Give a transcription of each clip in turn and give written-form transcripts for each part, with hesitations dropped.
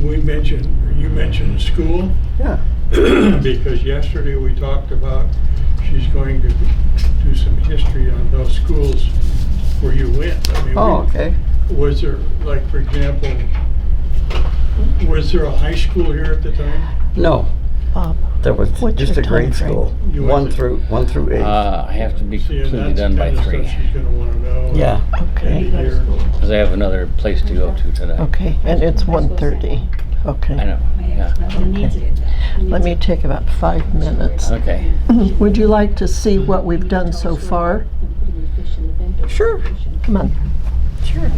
You mentioned school, Yeah. because yesterday we talked about she's going to do some history on those schools where you went. I mean, Oh, okay. was there, like, for example, was there a high school here at the time? No, Bob, there was what's just a your grade time frame? school, You one went to- through 8. I have to be See, and completely that's done the by kind of 3, stuff she's gonna wanna know. Yeah. Okay. And hear. because I have another place to go to today. Okay, and it's 1:30. Okay. I know, yeah. Let me take about 5 minutes. Okay. Would you like to see what we've done so far? Sure. Come on. Sure.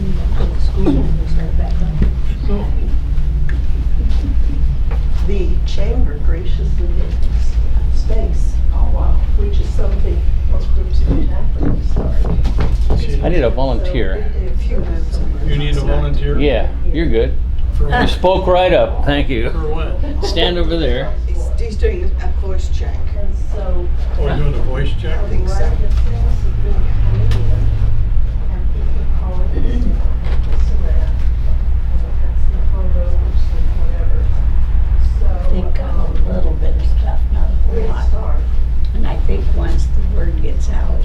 The chamber graciously gave us space, which is something most groups don't have when they start. I need a volunteer. You need a volunteer? Yeah, you're good. For You what? spoke right up, thank you. For what? Stand over there. He's doing a voice check. Oh, doing a voice check? I think so. They got a little bit of stuff, not a whole lot. And I think once the word gets out,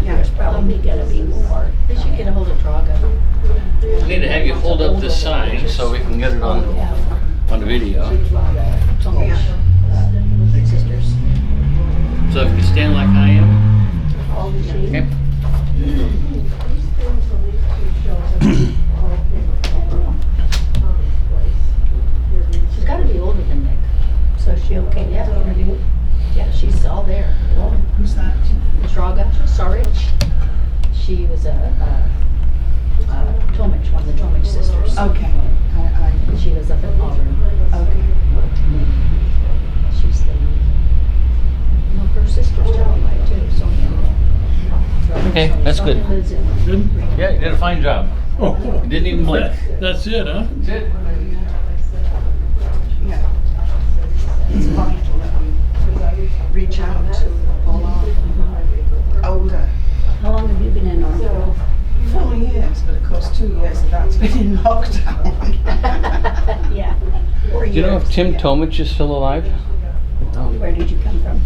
there's probably gonna be more. We should get a hold of Draga. I need to have you hold up this sign so we can get it on the video. Sisters. So if you stand like I am. Okay. She's gotta be older than Nick. So she okay? Yeah, she's all there. Who's that? Draga, Sarich. She was a Tomich, one of the Tomich sisters. Okay. She was up in Auburn. Okay. She's the, her sister's still alive too, so. Okay, that's good. Sonia lives in- Good? Yeah, you did a fine job. Oh, You didn't even blink. that's it, huh? That's it. Yeah. It's vital that we reach out to all our older. How long have you been in Norfolk? 4 years, but of course 2 years of that's been in lockdown. Yeah. 4 Do you know if years, Tim yeah. Tomich is still alive? Where did you come from?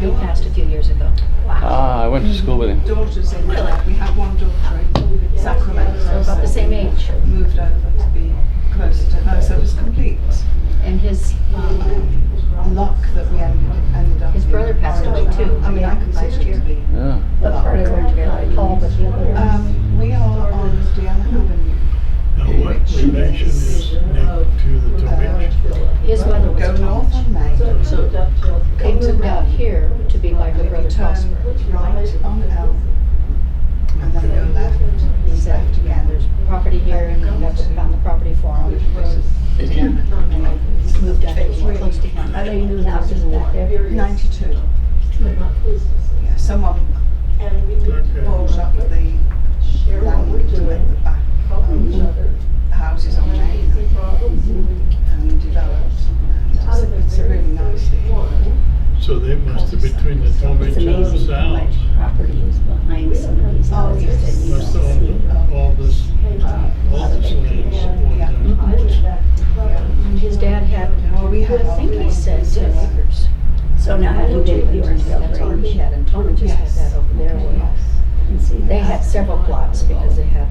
He passed a few years ago. I went to school with him. Daughters in we have one daughter in Sacramento. So about the same age. Moved over to be closer to her, so it was complete And his luck that we ended up. his brother passed away too. I mean, I consider last it year. to be Yeah. What part of Orange Paul, but the other one? We are on Deanna Avenue. Now, what relation is Nick to the Tomich? His mother was a Go north on Main. So they moved out here to be by her brother Turn Prosper. right on L, and then go left. He said, yeah, there's property here and we have to found the property for him. And moved out here close to him. Are they new houses back there? 92. Yeah, someone Okay. bought up the land to make the back houses on Main and developed. It's a really nice thing. So they must have, between the Tomich It's and the amazing how much Salles, property is behind some of these houses that you must don't own see. all this land at one time. His dad had, Well, we I have think he said 10 acres. So now how do you do the Orangeville That's all he Range? had, and Tony just had that over there. And see, They had several plots because they had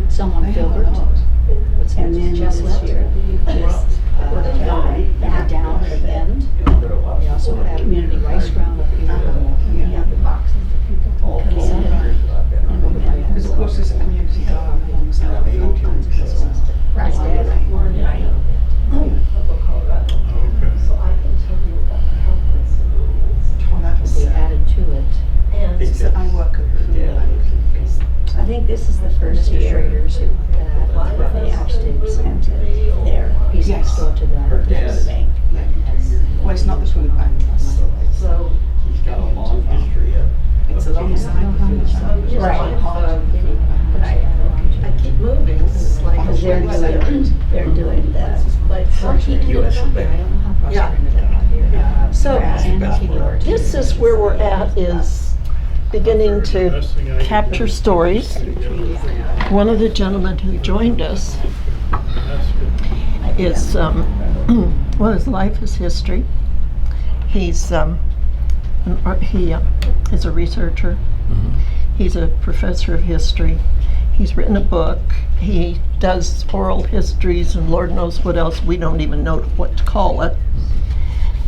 some on They have a Filbert, lot. what's And then next, this Chestnut. year, this They had down at the end. They also had community rice ground up here. we have the boxes that people can come in and over by Because of course there's a community garden alongside the food bank. Right. Right. Okay. And that's, They added to it. so I work at the food bank. I think this is the first Mr. year Schrader's, that they actually sent it there. he's next Yes. door to the Bank. Well, it's not the food bank. So He's got a long history of. it's alongside the food bank. Right. I keep moving. It's like Because they're doing the US So Yeah. this is where we're at, is beginning to Best thing I could capture do. stories. One of the gentlemen who joined us That's good. is, well, his life is history. He's, he is a researcher. He's a professor of history. He's written a book. He does oral histories and Lord knows what else. We don't even know what to call it.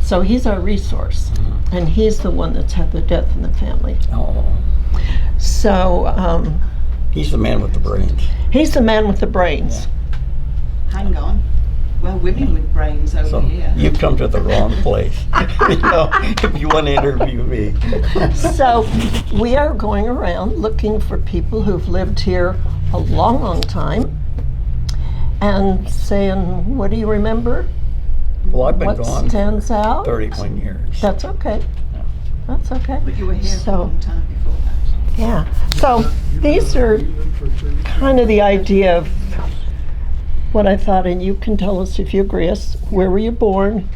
So he's our resource. And he's the one that's had the death in the family. Oh, So he's the man with the brains. he's the man with the brains. Hang on. Well, women with brains over So here. you've come to the wrong place. You know, if you want to interview me. So we are going around looking for people who've lived here a long, long time and saying, what do you remember? Well, I've been What gone stands out? 31 years. That's okay. That's okay. But you were here for a So, long time before that. yeah. So these are kind of the idea of what I thought, and you can tell us if you agree. Where were you born?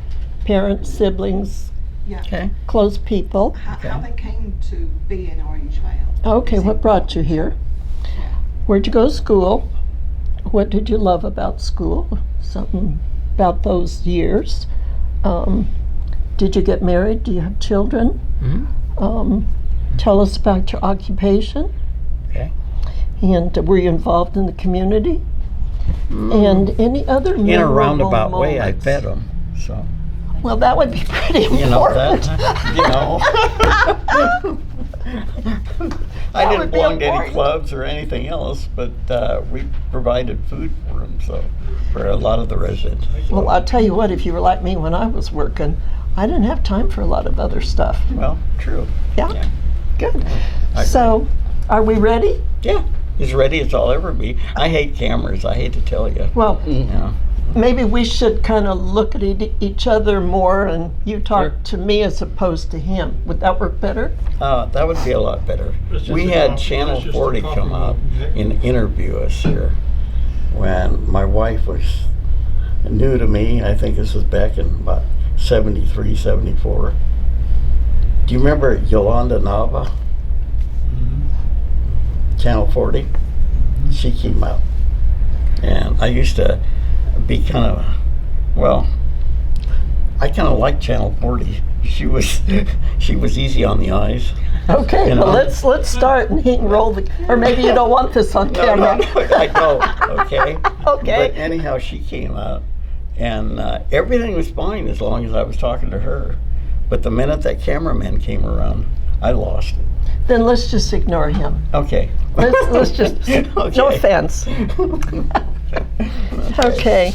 Parents, siblings, Yeah. Okay. close people. How they came to be in Orangevale. Okay, is what brought you here? Where'd you go to school? What did you love about school? Something about those years. Did you get married? Do you have children? Tell us about your occupation. Okay. And were you involved in the community? And any other In a memorable roundabout way, I moments? fed them. So, Well, that would be pretty you know, important. that, you know. I That didn't would be belong to any important. clubs or anything else, but we provided food for them, so, for a lot of the residents. Well, I'll tell you what, if you were like me when I was working, I didn't have time for a lot of other stuff. Well, true. Yeah, Yeah. good. I So, are we ready? Yeah, as ready as I'll ever be. I hate cameras, I hate to tell you. Well, You know. maybe we should kind of look at each other more and you talk Sure. to me as opposed to him. Would that work better? That would be a lot better. It's just We a had coffee- Channel it's just a 40 coffee come out meeting. and interview us here when my wife was new to me. I think this was back in about 73, 74. Do you remember Yolanda Nava? Channel 40? She came out. And I used to be kind of, well, I kind of liked Channel 40. She was easy on the eyes. Okay, You well, know? let's start and he can roll the, or maybe you don't want this on No, camera. I know, okay? Okay. But anyhow, she came out, and everything was fine as long as I was talking to her. But the minute that cameraman came around, I lost it. Then let's just ignore him. Okay. Let's just, no Okay. offense. Okay,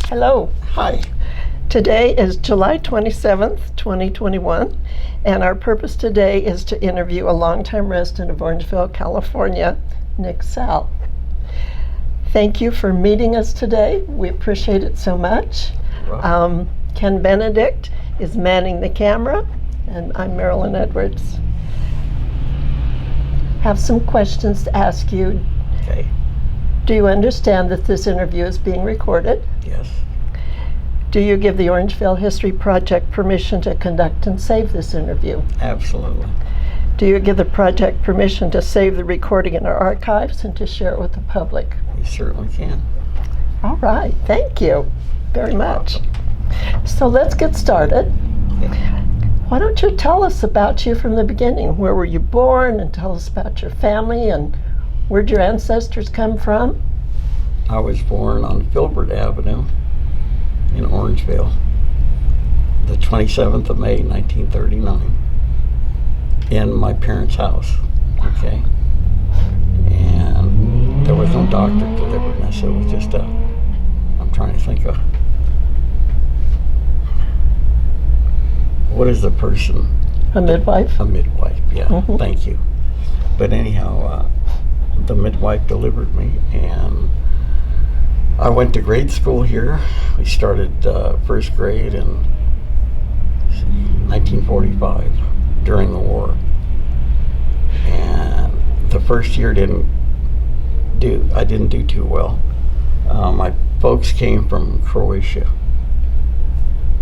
hello. Hi. Today is July 27th, 2021, and our purpose today is to interview a longtime resident of Orangevale, California, Nick Salle. Thank you for meeting us today. We appreciate it so much. Ken Benedict is manning the camera, and I'm Marilyn Edwards. Have some questions to ask you. Okay. Do you understand that this interview is being recorded? Yes. Do you give the Orangevale History Project permission to conduct and save this interview? Absolutely. Do you give the project permission to save the recording in our archives and to share it with the public? You certainly can. All right, thank you very much. So let's get started. Why don't you tell us about you from the beginning? Where were you born, and tell us about your family and where'd your ancestors come from? I was born on Filbert Avenue in Orangevale, the 27th of May, 1939, in my parents' house, okay? And there was no doctor delivering us. It was just I'm trying to think of, what is the person? A midwife? A midwife, yeah, Mhm. thank you. But anyhow, the midwife delivered me, and I went to grade school here. We started first grade in 1945 during the war. And the first year I didn't do too well. My folks came from Croatia.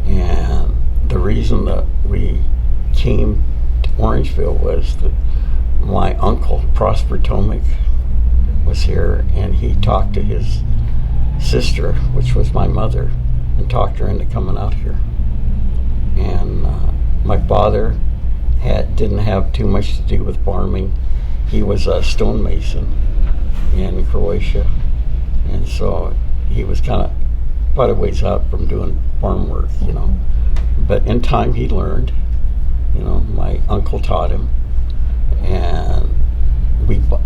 And the reason that we came to Orangevale was that my uncle, Prosper Tomic, was here, and he talked to his sister, which was my mother, and talked her into coming out here. And my father didn't have too much to do with farming. He was a stonemason in Croatia, and so he was kind of quite a ways out from doing farm work, you know. But in time he learned, you know, my uncle taught him, and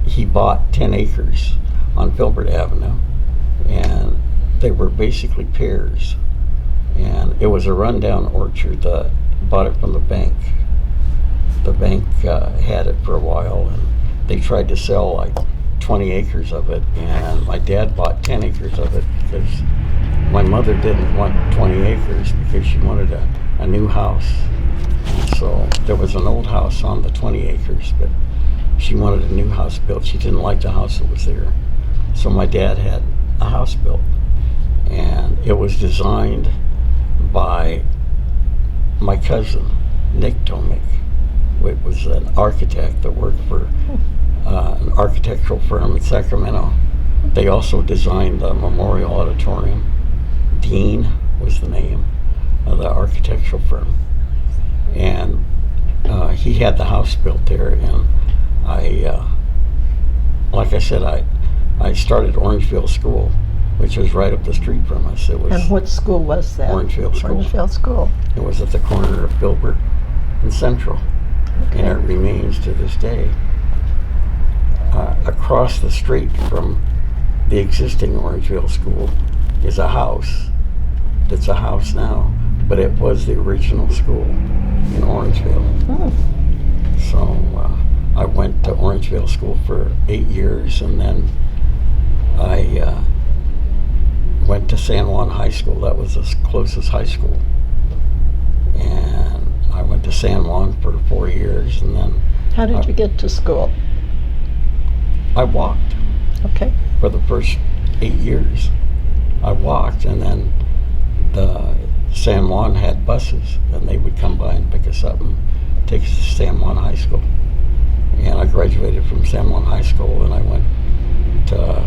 he bought 10 acres on Filbert Avenue, and they were basically pears, and it was a rundown orchard. Bought it from the bank. The bank had it for a while, and they tried to sell like 20 acres of it, and my dad bought 10 acres of it because my mother didn't want 20 acres because she wanted a new house. And so there was an old house on the 20 acres, but she wanted a new house built. She didn't like the house that was there. So my dad had a house built, and it was designed by my cousin, Nick Tomick. It was an architect that worked for an architectural firm in Sacramento. They also designed the Memorial Auditorium. Dean was the name of the architectural firm. And he had the house built there, and like I said, I started Orangeville School, which was right up the street from us. It was. And what school was that? Orangeville School. Orangeville School. It was at the corner of Filbert and Central, Okay. and it remains to this day. Across the street from the existing Orangeville School is a house. It's a house now, but it was the original school in Orangeville. Hmm. So I went to Orangeville School for 8 years, and then I went to San Juan High School. That was the closest high school. And I went to San Juan for 4 years, and then How did you get to school? I walked Okay. for the first 8 years. I walked, and then the San Juan had buses, and they would come by and pick us up and take us to San Juan High School. And I graduated from San Juan High School, and I went to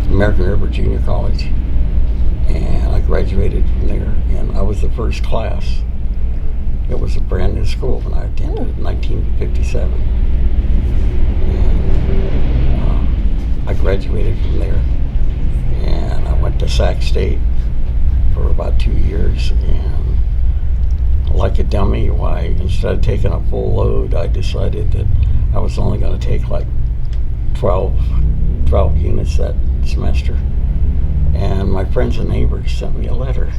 American River Junior College, and I graduated from there, and I was the first class. It was a brand new school when I attended in 1957. And I graduated from there, and I went to Sac State for about 2 years, and like a dummy, instead of taking a full load, I decided that I was only going to take like 12 units that semester. And my friends and neighbors sent me a letter.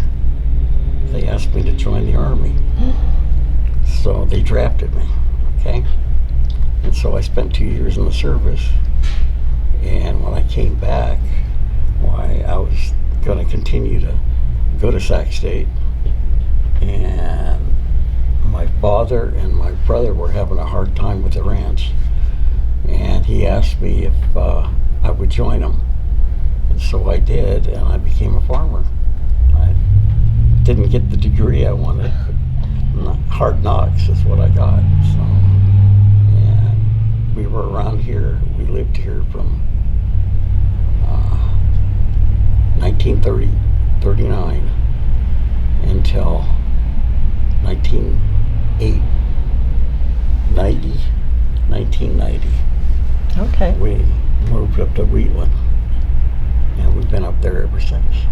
They asked me to join the Army. So they drafted me, okay? And so I spent 2 years in the service. And when I came back, I was going to continue to go to Sac State. And my father and my brother were having a hard time with the ranch. And he asked me if I would join him. And so I did, and I became a farmer. I didn't get the degree I wanted, but hard knocks is what I got. So, and we were around here. We lived here from 1939 until 1990. Okay. We moved up to Wheatland, and we've been up there ever since.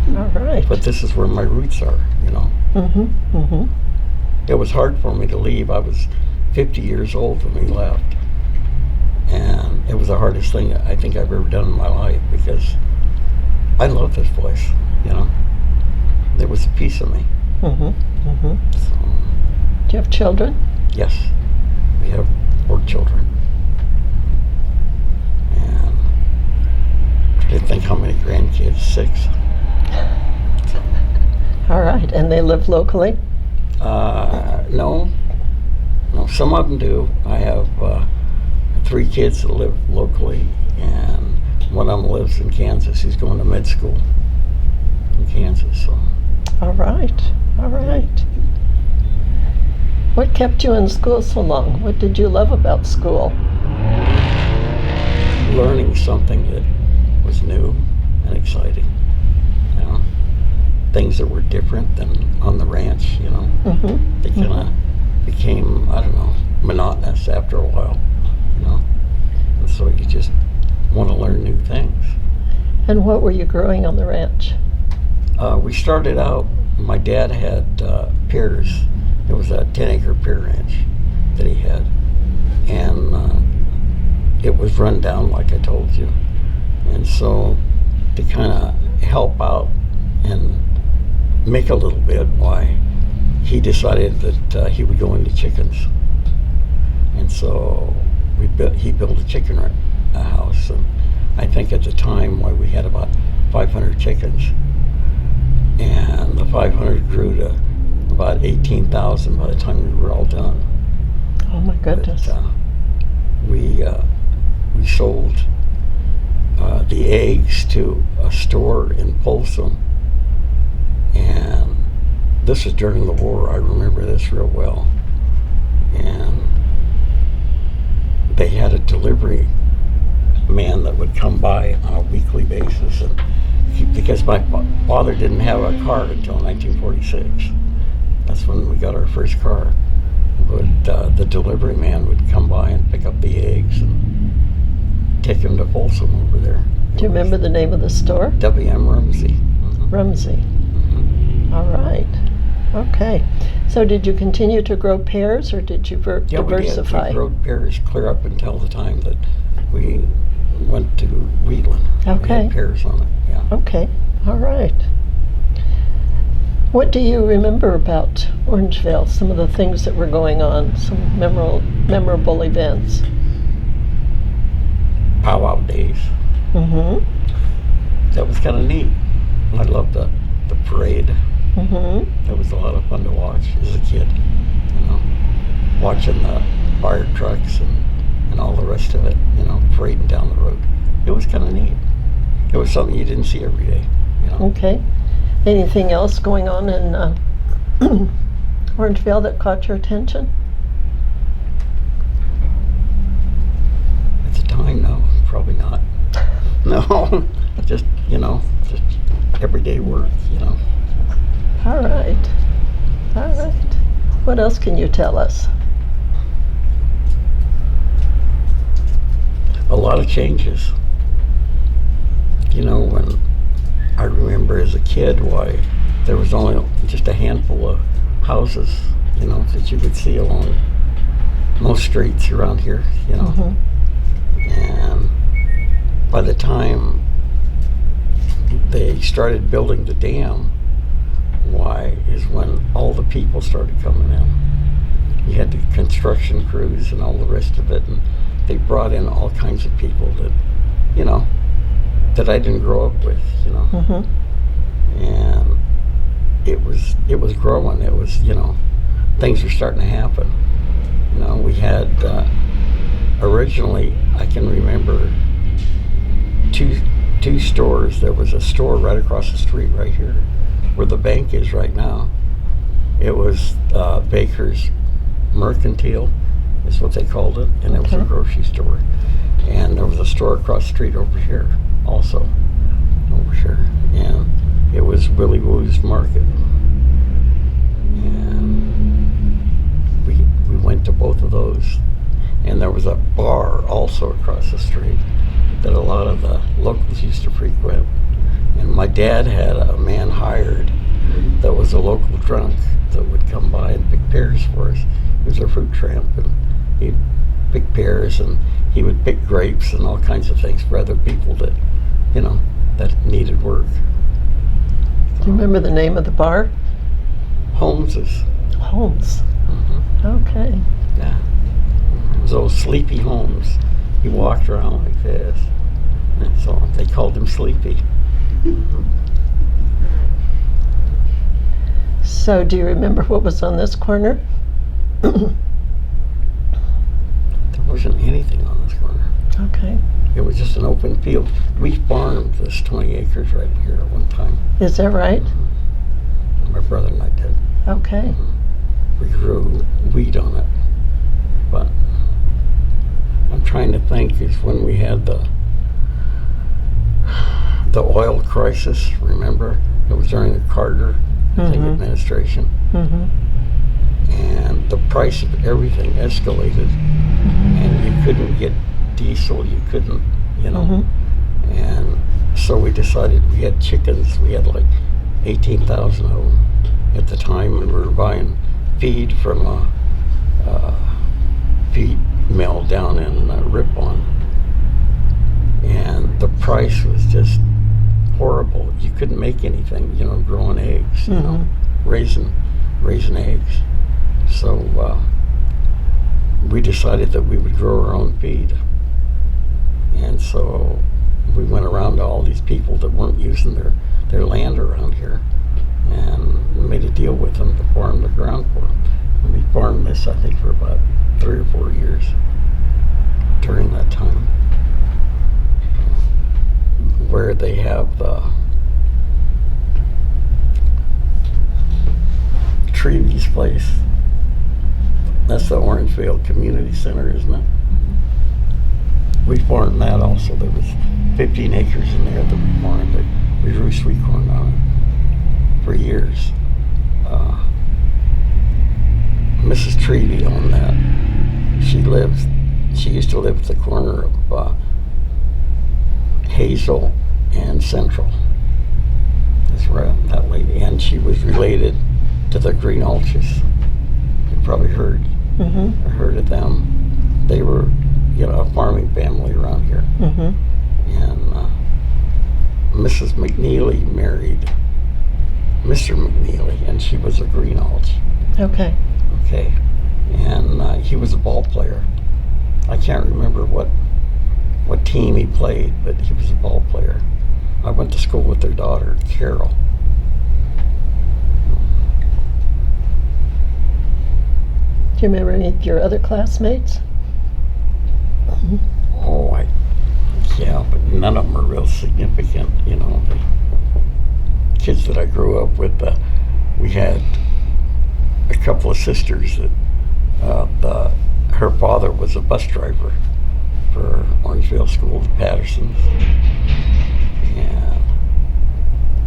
All right. But this is where my roots are, you know. Mm-hmm. Mm-hmm. It was hard for me to leave. I was 50 years old when we left, and it was the hardest thing I think I've ever done in my life, because I love this place, you know. There was a piece of me. Mm-hmm. Mm-hmm. So, Do you have children? yes, we have 4 children. And I didn't think how many grandkids, 6. All right. And they live locally? No, some of them do. I have 3 kids that live locally, and one of them lives in Kansas. He's going to med school in Kansas. So. All right. All right. What kept you in school so long? What did you love about school? Learning something that was new and exciting. You know, things that were different than on the ranch. You know, Mm-hmm. they kind of became, I don't know, monotonous after a while. You know, and so you just want to learn new things. And what were you growing on the ranch? We started out, my dad had pears. It was a 10-acre pear ranch that he had. And it was run down, like I told you. And so to kind of help out and make a little bit, why, he decided that he would go into chickens. And so he built a chicken house. And I think at the time, why, we had about 500 chickens. And the 500 grew to about 18,000 by the time we were all done. Oh my goodness. But, we sold the eggs to a store in Folsom, and this was during the war. I remember this real well. And they had a delivery man that would come by on a weekly basis, and because my father didn't have a car until 1946. That's when we got our first car. But the delivery man would come by and pick up the eggs and take them to Folsom over there. Do you remember the name of the store? W.M. Rumsey. Mm-hmm. Rumsey. Mm-hmm. All right. Okay. So did you continue to grow pears, or did you Yeah, diversify? we grew pears clear up until the time that we went to Wheatland. We Okay. had pears on it, yeah. Okay. All right. What do you remember about Orangeville? Some of the things that were going on, some memorable events. Powwow days. Mm-hmm. That was kind of neat. I loved the parade. Mm-hmm. That was a lot of fun to watch as a kid. You know, watching the fire trucks and all the rest of it, you know, parading down the road. It was kind of neat. It was something you didn't see every day, you know. Okay. Anything else going on in Orangeville that caught your attention? At the time, no, probably not. No, just, you know, just everyday work, you know. All right. All right. What else can you tell us? A lot of changes. You know, when I remember as a kid, why, there was only just a handful of houses, you know, that you would see along most streets around here, you know. Mm-hmm. And by the time they started building the dam, why, is when all the people started coming in. You had the construction crews and all the rest of it, and they brought in all kinds of people that, you know, that I didn't grow up with, you know. Mm-hmm. And it was growing. It was, you know, things were starting to happen. You know, we had originally, I can remember two stores. There was a store right across the street right here where the bank is right now. It was Baker's Mercantile is what they called it, and it was a Okay. grocery store. And there was a store across the street over here also, over here, and it was Willie Woo's Market. And we went to both of those, and there was a bar also across the street that a lot of the locals used to frequent. And my dad had a man hired that was a local drunk that would come by and pick pears for us. He was a fruit tramp, and he'd pick pears, and he would pick grapes and all kinds of things for other people that, you know, that needed work. Do you remember the name of the bar? Holmes's. Holmes. Mm-hmm. Okay. Yeah. It was old Sleepy Holmes. He walked around like this. And so they called him Sleepy. So do you remember what was on this corner? There wasn't anything on this corner. Okay. It was just an open field. We farmed this 20 acres right here at one time. Is that right? My brother and I did. Okay. We grew wheat on it. But I'm trying to think, is when we had the the oil crisis, remember? It was during the Carter, I think, administration. And the price of everything escalated. And you couldn't get diesel, you couldn't, you know. And so we decided, we had chickens, we had like 18,000 of them at the time, and we were buying feed from a feed mill down in Ripon. And the price was just horrible. You couldn't make anything, you know, growing eggs, you know, raising eggs. So we decided that we would grow our own feed. And so we went around to all these people that weren't using their land around here, and we made a deal with them to farm the ground for them. And we farmed this, I think, for about 3 or 4 years during that time, where they have the Treaty's place. That's the Orangevale Community Center, isn't it? We farmed that also. There was 15 acres in there that we farmed it. We grew sweet corn on it for years. Mrs. Treaty owned that. She used to live at the corner of Hazel and Central. That's right, that lady. And she was related to the Green Ulches. You probably heard of them. They were, you know, a farming family around here. And Mrs. McNeely married Mr. McNeely, and she was a Green Ulch. Okay. Okay. And he was a ball player. I can't remember what team he played, but he was a ball player. I went to school with their daughter, Carol. Do you remember any of your other classmates? Oh, yeah, but none of them are real significant, you know. The kids that I grew up with, we had a couple of sisters that her father was a bus driver for Orangevale School, the Pattersons. And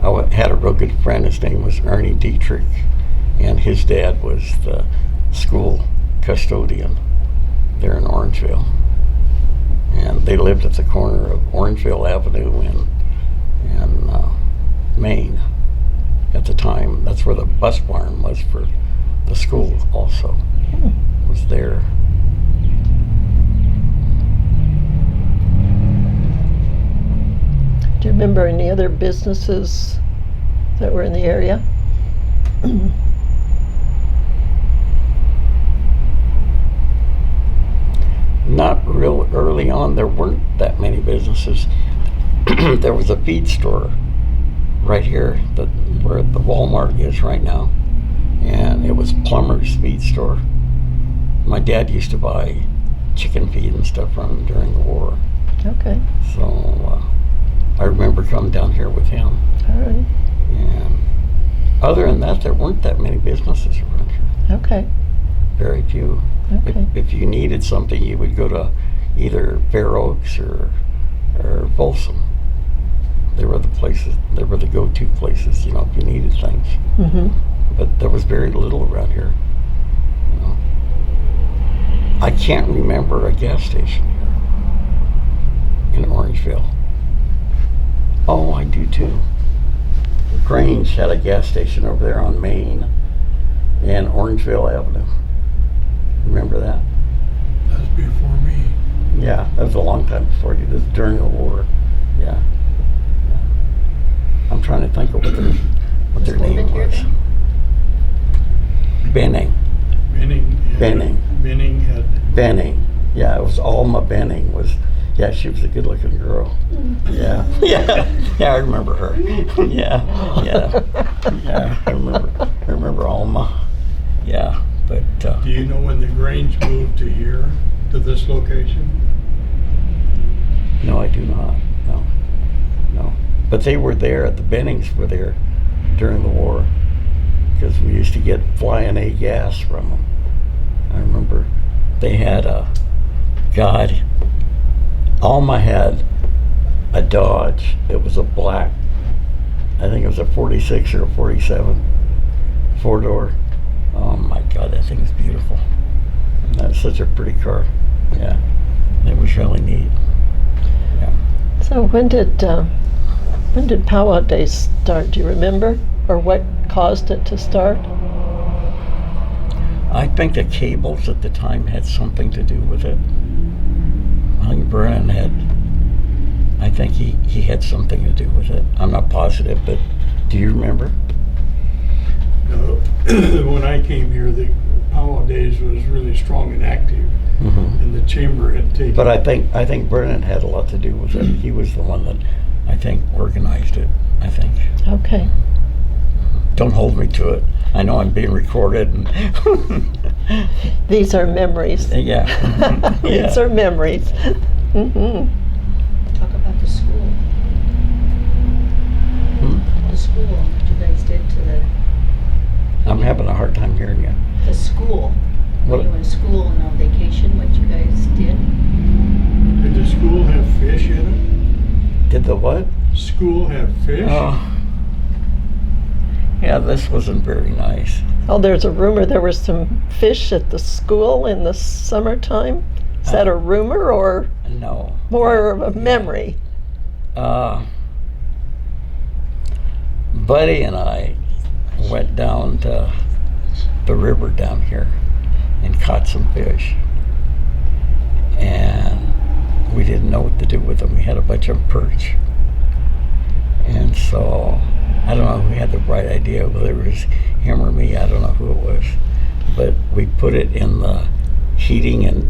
I had a real good friend, his name was Ernie Dietrich, and his dad was the school custodian there in Orangevale. And they lived at the corner of Orangevale Avenue and Main at the time. That's where the bus barn was for the school also. Was there. Do you remember any other businesses that were in the area? Not real early on. There weren't that many businesses. There was a feed store right here, where the Walmart is right now, and it was Plumber's Feed Store. My dad used to buy chicken feed and stuff from him during the war. Okay. So I remember coming down here with him. All right. And other than that, there weren't that many businesses around here. Okay. Very few. Okay. If you needed something, you would go to either Fair Oaks or Folsom. They were the places. They were the go-to places, you know, if you needed things. But there was very little around here. You know, I can't remember a gas station here in Orangevale. Oh, I do too. Grange had a gas station over there on Main and Orangevale Avenue. Remember that? That was before me. Yeah, that was a long time before you. This was during the war. Yeah. I'm trying to think of what their name was. Benning. Benning had. Benning. Yeah, it was Alma Benning. Yeah, she was a good-looking girl. Yeah, I remember her. Yeah. I remember Alma. Yeah, but. Do you know when the Grange moved to here, to this location? No, I do not. No. But they were there. The Bennings were there during the war, because we used to get flying A gas from them. I remember they had Alma had a Dodge. It was a black, I think it was a 46 or a 47, 4-door. Oh my God, that thing was beautiful. And that was such a pretty car. Yeah, it was really neat. Yeah. So when did Powwow Days start? Do you remember? Or what caused it to start? I think the cables at the time had something to do with it. I think Vernon had, I think he had something to do with it. I'm not positive, but do you remember? No, when I came here, the Powwow Days was really strong and active, and the chamber had taken. But I think Vernon had a lot to do with it. He was the one that I think organized it. I think. Okay. Don't hold me to it. I know I'm being recorded. And These are memories. yeah. These are memories. Mm-hmm. Talk about the school. The school, what you guys did to I'm having a hard time hearing you. the school. What- When you were in school and on vacation, what you guys did. Did the school have fish in Did the what? it? School have fish? Oh. Yeah, this wasn't very nice. Oh, there's a rumor there was some fish at the school in the summertime. Is that a rumor or No. more of a memory? Buddy and I went down to the river down here and caught some fish. And we didn't know what to do with them. We had a bunch of perch. And so, I don't know who had the bright idea, whether it was him or me, I don't know who it was. But we put it in the heating and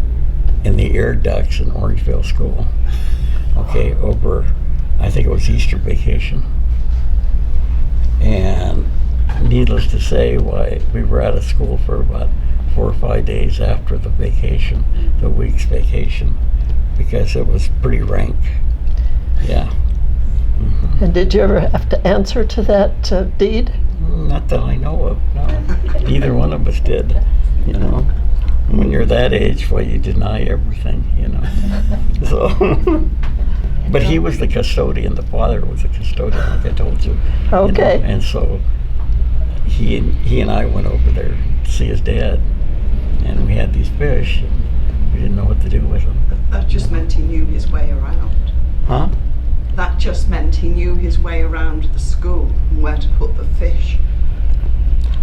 in the air ducts in Orangeville School. Okay, over, I think it was Easter vacation. And needless to say, why we were out of school for about 4 or 5 days after the vacation, the week's vacation, because it was pretty rank. Yeah. And did you ever have to answer to that deed? Not that I know of, no. Neither one of us did, you know. When you're that age, well, you deny everything, you know. So, but he was the custodian. The father was the custodian, like I told you. Okay. You know? And so he and I went over there to see his dad, and we had these fish, and we didn't know what to do with them. That just meant he knew his way around. Huh? That just meant he knew his way around the school and where to put the fish.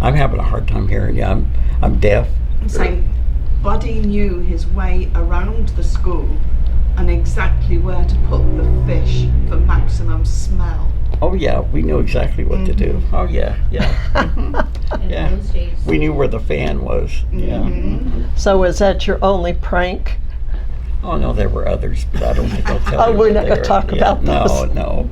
I'm having a hard time hearing you. I'm deaf. I'm saying Buddy knew his way around the school and exactly where to put the fish for maximum smell. Oh yeah, we knew exactly what to do. Oh yeah, yeah. In Yeah. those days. We knew where the fan was. Yeah. Mhm. So was that your only prank? Oh no, there were others, but I don't think I'll tell Oh, you. we're what not they gonna were. talk about no, those. No,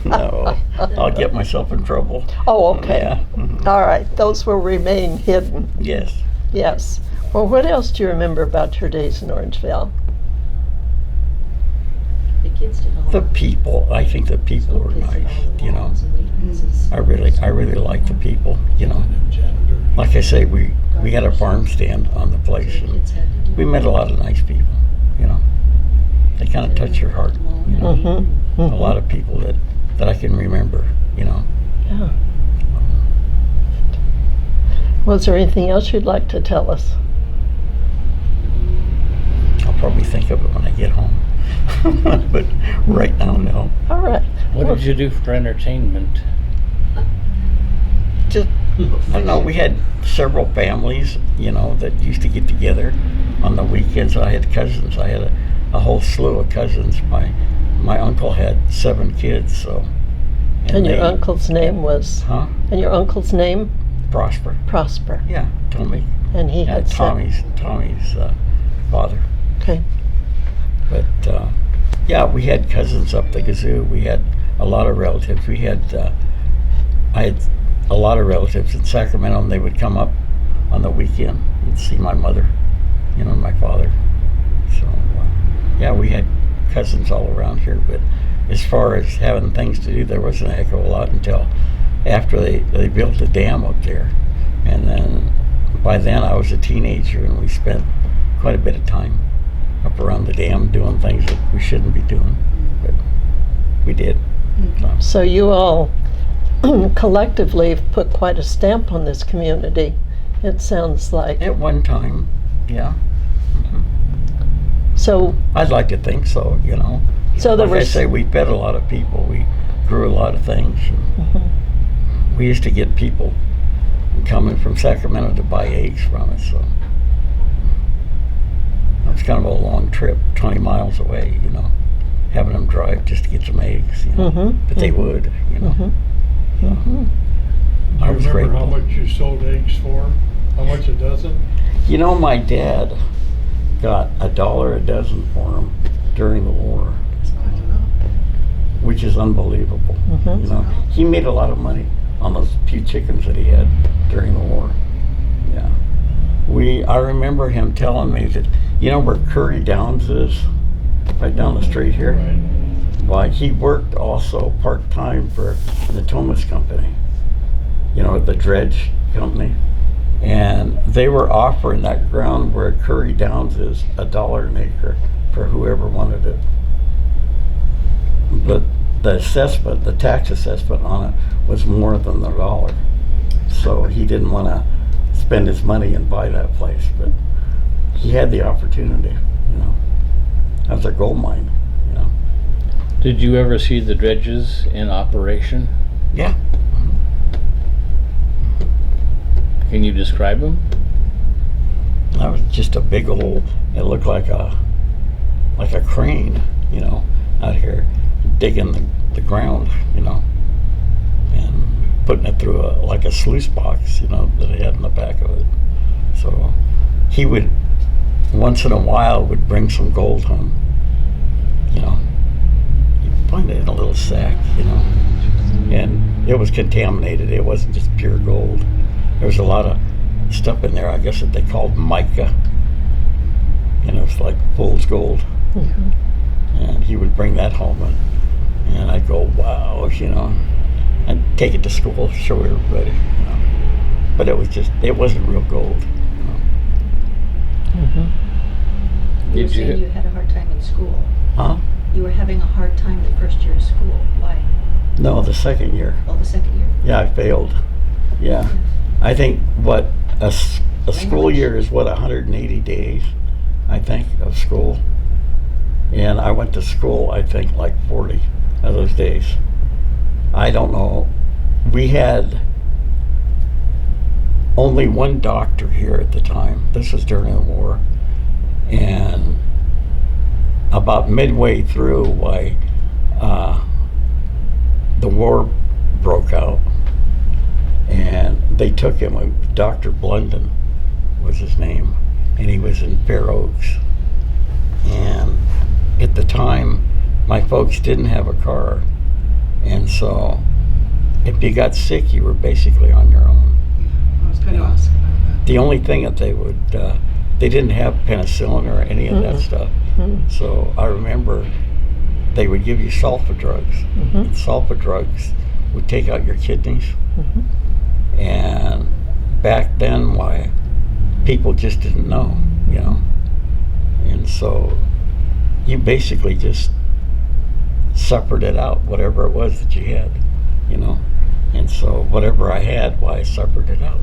no. I'll get myself in trouble. Oh, okay. Yeah. Mhm. All right, those will remain hidden. Yes. Yes. Well, what else do you remember about your days in Orangeville? The kids did all The people. I think the people were nice. You know, I really like the people. You know, like I say, we had a farm stand on the place, and we met a lot of nice people. You know, they kind of touch your heart. You know, Mm-hmm. a lot of people that I can remember. You know. Yeah. Was there anything else you'd like to tell us? I'll probably think of it when I get home. But right now, no. All right. What did you do for entertainment? Just I don't know. We had several families, you know, that used to get together on the weekends. I had cousins. I had a whole slew of cousins. My uncle had 7 kids, so. and your they- uncle's name was. Huh? And your uncle's name? Prosper. Prosper. Yeah, Tommy. And he Yeah, had Tommy's father. Okay. But yeah, we had cousins up the kazoo. We had a lot of relatives. I had a lot of relatives in Sacramento, and they would come up on the weekend and see my mother, you know, and my father. So yeah, we had cousins all around here. But as far as having things to do, there wasn't a heck of a lot until after they built the dam up there, and then by then I was a teenager, and we spent quite a bit of time up around the dam doing things that we shouldn't be doing, but we did. So you all collectively have put quite a stamp on this community, it sounds like. At one time, yeah. So, I'd like to think so, you know. so there Like I was, say, we fed a lot of people. We grew a lot of things. We used to get people coming from Sacramento to buy eggs from us, so it was kind of a long trip, 20 miles away, you know, having them drive just to get some eggs, you know. But they would, you know. Do I you was remember how grateful. much you sold eggs for? How much a dozen? You know, my dad got $1 a dozen for them during the war, which is unbelievable. You know, he made a lot of money on those few chickens that he had during the war. Yeah, I remember him telling me that, you know where Curry Downs is, right down the street here. Right. Why, he worked also part-time for the Thomas Company, you know, the dredge company. And they were offering that ground where Curry Downs is $1 an acre for whoever wanted it. But the assessment, the tax assessment on it was more than the $1. So he didn't want to spend his money and buy that place, but he had the opportunity, you know. That was a gold mine, you know. Did you ever see the dredges in operation? Yeah. Can you describe them? That was just a big old, it looked like a crane, you know, out here digging the ground, you know, and putting it through like a sluice box, you know, that he had in the back of it. So he would, once in a while, would bring some gold home, you know. He'd find it in a little sack, you know, and it was contaminated. It wasn't just pure gold. There was a lot of stuff in there, I guess, that they called mica. You know, it's like fool's gold. And he would bring that home, and I'd go, wow, you know. I'd take it to school, show everybody, you know. But it wasn't real gold, you know. You were Did you- saying you had a hard time in school. Huh? You were having a hard time the first year of school. Why? No, the second year. Oh, the second year? Yeah, I failed. Yeah. I think what a school year is, 180 days, I think, of school. And I went to school, I think, like 40 of those days. I don't know. We had only one doctor here at the time. This was during the war. And about midway through, the war broke out. And they took him, Dr. Blunden was his name, and he was in Fair Oaks. And at the time, my folks didn't have a car, and so if you got sick, you were basically on your own. I was going to ask about that. The only thing that they didn't have penicillin or any of that stuff. So I remember they would give you sulfa drugs. And sulfa drugs would take out your kidneys. And back then, people just didn't know, you know. And so you basically just suffered it out, whatever it was that you had, you know. And so whatever I had, I suffered it out.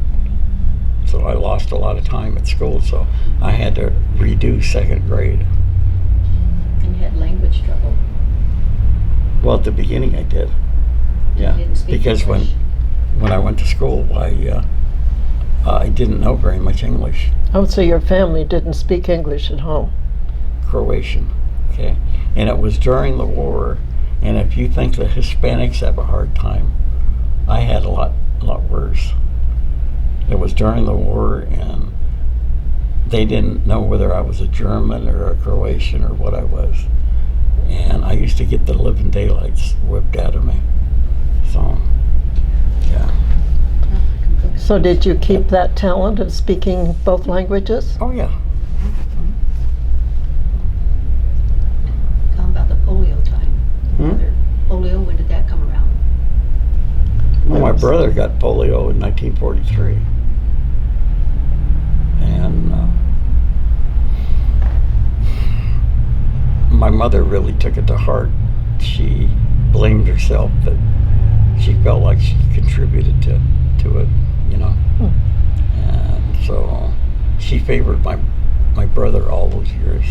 So I lost a lot of time at school, so I had to redo second grade. And you had language trouble. Well, at the beginning I did. Yeah, You didn't speak because English. when I went to school, I didn't know very much English. oh, so your family didn't speak English at home? Croatian, okay? And it was during the war, and if you think the Hispanics have a hard time, I had a lot worse. It was during the war, and they didn't know whether I was a German or a Croatian or what I was. And I used to get the living daylights whipped out of me. So, yeah. So did you keep that talent of speaking both languages? Oh, yeah. Tell 'em about the polio time. Polio, when did that come around? Well, my brother got polio in 1943. And my mother really took it to heart. She blamed herself that she felt like she contributed to it, you know. And so she favored my brother all those years.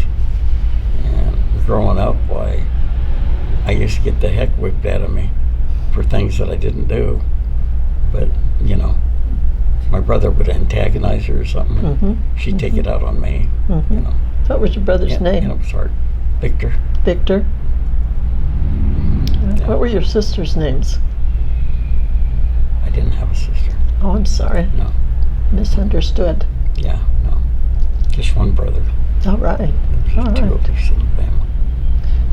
And growing up, why, I used to get the heck whipped out of me for things that I didn't do. But, you know, my brother would antagonize her or something. She'd take it out on me, you know. What was your brother's name? And it was hard. Victor. Victor. What were your sisters' names? I didn't have a sister. Oh, I'm sorry. No. Misunderstood. Yeah, no. Just one brother. All right. There's All two right. of us in the family.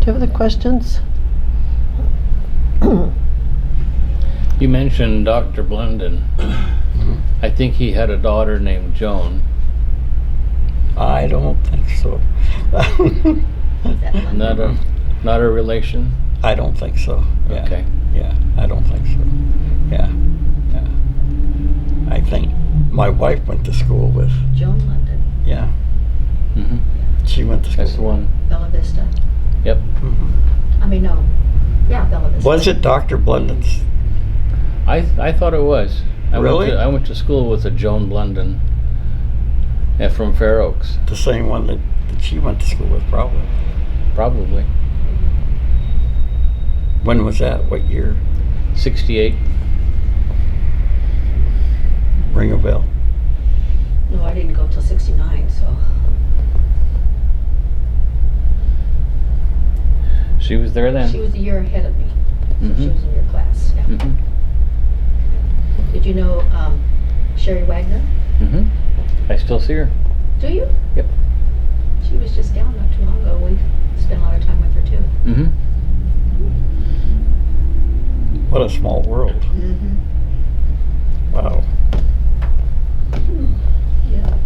Do you have other questions? You mentioned Dr. Blendon. I think he had a daughter named Joan. I don't think so. Not a relation? I don't think so. Yeah. Okay. Yeah, I don't think so. Yeah. Yeah. I think my wife went to school with, Joan London, yeah, Mm-hmm. she went to school. That's the one. Bella Vista. Yep. Mhm. I mean, no. Yeah, Bella Vista. Was it Dr. Blendon's? I thought it was. Really? I went to school with a Joan Blendon from Fair Oaks. The same one that she went to school with, probably. Probably. When was that? What year? 68. Ring a bell. No, I didn't go till 69, so. She was there then. She was a year ahead of me. So she Mhm. was in your class, yeah. Mm-hmm. Did you know Sherry Wagner? Mm-hmm. I still see her. Do you? Yep. She was just down not too long ago. We spent a lot of time with her too. Mm-hmm. What a small world. Wow. Yeah.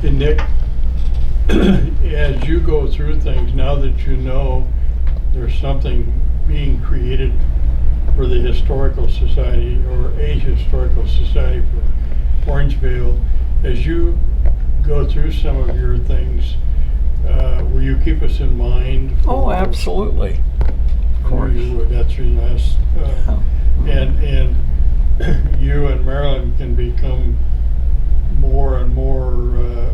And Nick, as you go through things, now that you know there's something being created for the Historical Society or a Historical Society for Orangevale, as you go through some of your things, will you keep us in mind? Oh, absolutely. Of course. You would, that's your last, Oh. and you and Marilyn can become more and more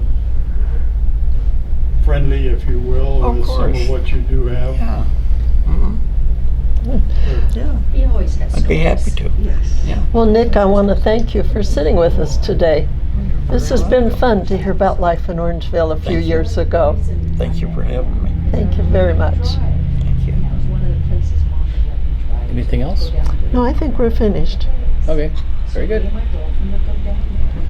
friendly, if you will, Of with some course. of what you do have. Yeah. Mhm. Yeah. He always has I'd be happy to. Yes. Yeah. Well, Nick, I want to thank you for sitting with us today. This has been fun to hear about life in Orangevale a few Thank you. years ago. Thank you for having me. Thank you very much. Thank you. That was one of the places Mom would let me try. Anything else? Go down to- No, I think we're finished. Okay. Very good. My girlfriend would go down there.